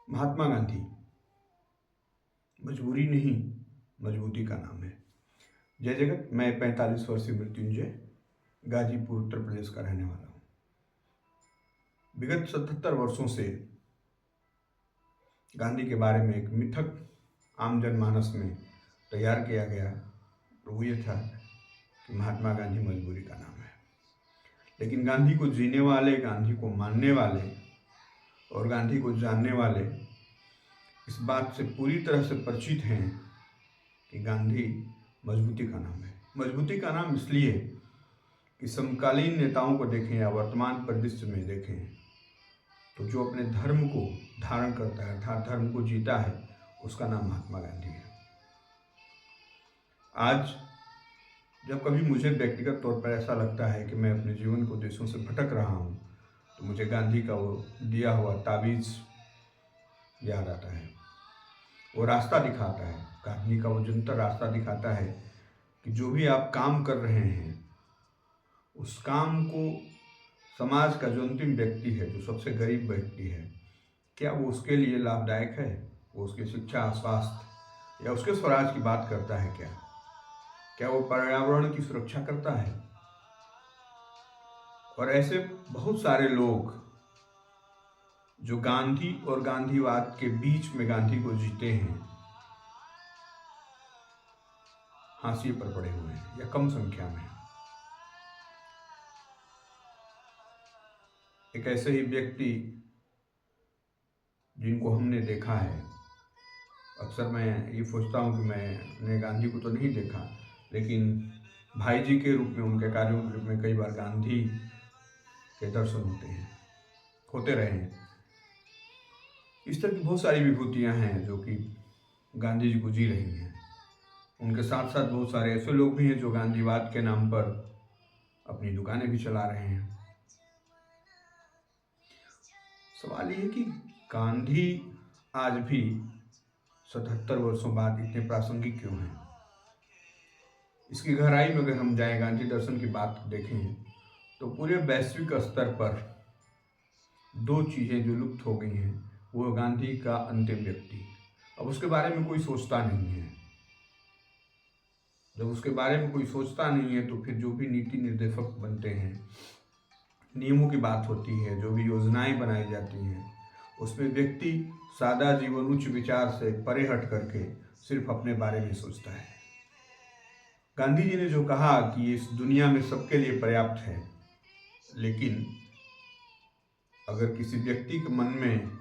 महात्मा गांधी मजबूरी नहीं, मजबूती का नाम है। जय जगत। मैं 45 वर्षीय मृत्युंजय गाजीपुर उत्तर प्रदेश का रहने वाला हूँ। विगत 77 वर्षों से गांधी के बारे में एक मिथक आम जनमानस में तैयार किया गया, तो वो ये था कि महात्मा गांधी मजबूरी का नाम है। लेकिन गांधी को जीने वाले, गांधी को मानने वाले और गांधी को जानने वाले इस बात से पूरी तरह से परिचित हैं कि गांधी मजबूती का नाम है। मजबूती का नाम इसलिए कि समकालीन नेताओं को देखें या वर्तमान परिदृश्य में देखें तो जो अपने धर्म को धारण करता है, अर्थात धर्म को जीता है, उसका नाम महात्मा गांधी है। आज जब कभी मुझे व्यक्तिगत तौर पर ऐसा लगता है कि मैं अपने जीवन को देशों से भटक रहा हूँ, तो मुझे गांधी का वो दिया हुआ ताबीज़ याद आता है। वो रास्ता दिखाता है, गांधी का वो जंतर रास्ता दिखाता है कि जो भी आप काम कर रहे हैं, उस काम को समाज का जो अंतिम व्यक्ति है, जो सबसे गरीब व्यक्ति है, क्या वो उसके लिए लाभदायक है? वो उसकी शिक्षा, स्वास्थ्य या उसके स्वराज की बात करता है? क्या वो पर्यावरण की सुरक्षा करता है? और ऐसे बहुत सारे लोग जो गांधी और गांधीवाद के बीच में गांधी को जीते हैं, हाशिए पर पड़े हुए हैं या कम संख्या में। एक ऐसे ही व्यक्ति जिनको हमने देखा है, अक्सर मैं ये सोचता हूँ कि मैंने गांधी को तो नहीं देखा, लेकिन भाई जी के रूप में, उनके कार्यों के रूप में कई बार गांधी के दर्शन होते रहे हैं। इस तरह की बहुत सारी विभूतियाँ हैं जो कि गांधी जी को जी रही हैं। उनके साथ साथ बहुत सारे ऐसे लोग भी हैं जो गांधीवाद के नाम पर अपनी दुकानें भी चला रहे हैं। सवाल ये है कि गांधी आज भी 77 वर्षों बाद इतने प्रासंगिक क्यों हैं? इसकी गहराई में अगर हम जाएं, गांधी दर्शन की बात देखें तो पूरे वैश्विक स्तर पर दो चीज़ें जो लुप्त हो गई हैं, वो गांधी का अंतिम व्यक्ति। अब उसके बारे में कोई सोचता नहीं है। जब उसके बारे में कोई सोचता नहीं है तो फिर जो भी नीति निर्देशक बनते हैं, नियमों की बात होती है, जो भी योजनाएं बनाई जाती हैं, उसमें व्यक्ति सादा जीवन, उच्च विचार से परे हट करके सिर्फ अपने बारे में सोचता है। गांधी जी ने जो कहा कि इस दुनिया में सबके लिए पर्याप्त है, लेकिन अगर किसी व्यक्ति के मन में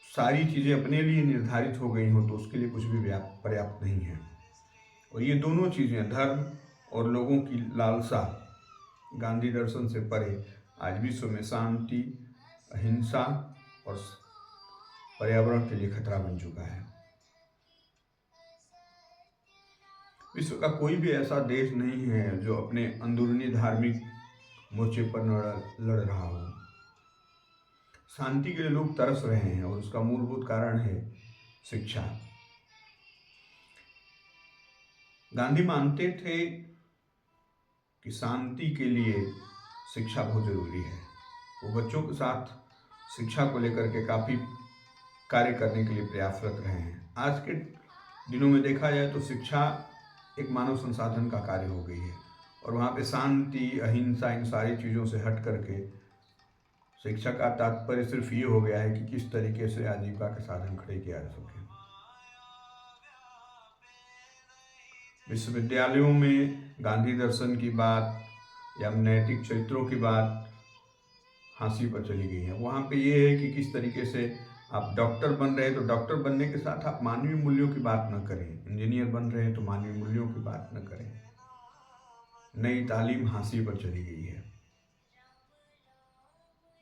सारी चीज़ें अपने लिए निर्धारित हो गई हो तो उसके लिए कुछ भी पर्याप्त नहीं है। और ये दोनों चीज़ें, धर्म और लोगों की लालसा, गांधी दर्शन से परे आज विश्व में शांति, अहिंसा और पर्यावरण के लिए खतरा बन चुका है। विश्व का कोई भी ऐसा देश नहीं है जो अपने अंदरूनी धार्मिक मोर्चे पर लड़ रहा हो। शांति के लिए लोग तरस रहे हैं और उसका मूलभूत कारण है शिक्षा। गांधी मानते थे कि शांति के लिए शिक्षा बहुत जरूरी है। वो बच्चों के साथ शिक्षा को लेकर के काफ़ी कार्य करने के लिए प्रयासरत रहे हैं। आज के दिनों में देखा जाए तो शिक्षा एक मानव संसाधन का कार्य हो गई है और वहाँ पे शांति, अहिंसा, इन सारी चीज़ों से हट करके शिक्षा का तात्पर्य सिर्फ ये हो गया है कि किस तरीके से आजीविका के साधन खड़े किया जा सके। विश्वविद्यालयों में गांधी दर्शन की बात या नैतिक चरित्रों की बात हांसी पर चली गई है। वहाँ पे ये है कि किस तरीके से आप डॉक्टर बन रहे हैं तो डॉक्टर बनने के साथ आप मानवीय मूल्यों की बात न करें, इंजीनियर बन रहे हैं तो मानवीय मूल्यों की बात न करें। नई तालीम हांसी पर चली गई है।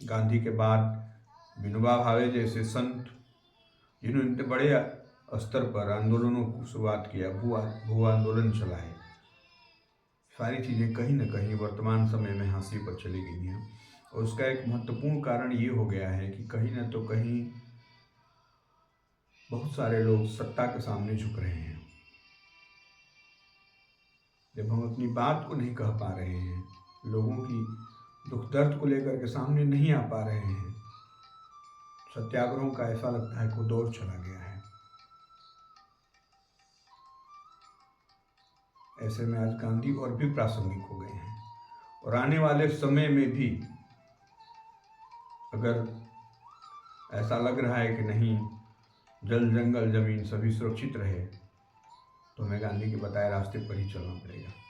गांधी के बाद विनोबा भावे जैसे संत, जिन्होंने बड़े स्तर पर आंदोलनों की शुरुआत किया, भू आंदोलन चलाए, सारी चीज़ें कहीं ना कहीं वर्तमान समय में हांसी पर चली गई हैं। और उसका एक महत्वपूर्ण कारण ये हो गया है कि कहीं ना तो कहीं बहुत सारे लोग सत्ता के सामने झुक रहे हैं। जब हम अपनी बात को नहीं कह पा रहे हैं, लोगों की दुख दर्द को लेकर के सामने नहीं आ पा रहे हैं, सत्याग्रहों का ऐसा लगता है कि वो दौर चला गया है। ऐसे में आज गांधी और भी प्रासंगिक हो गए हैं और आने वाले समय में भी अगर ऐसा लग रहा है कि नहीं, जल जंगल जमीन सभी सुरक्षित रहे, तो हमें गांधी के बताए रास्ते पर ही चलना पड़ेगा।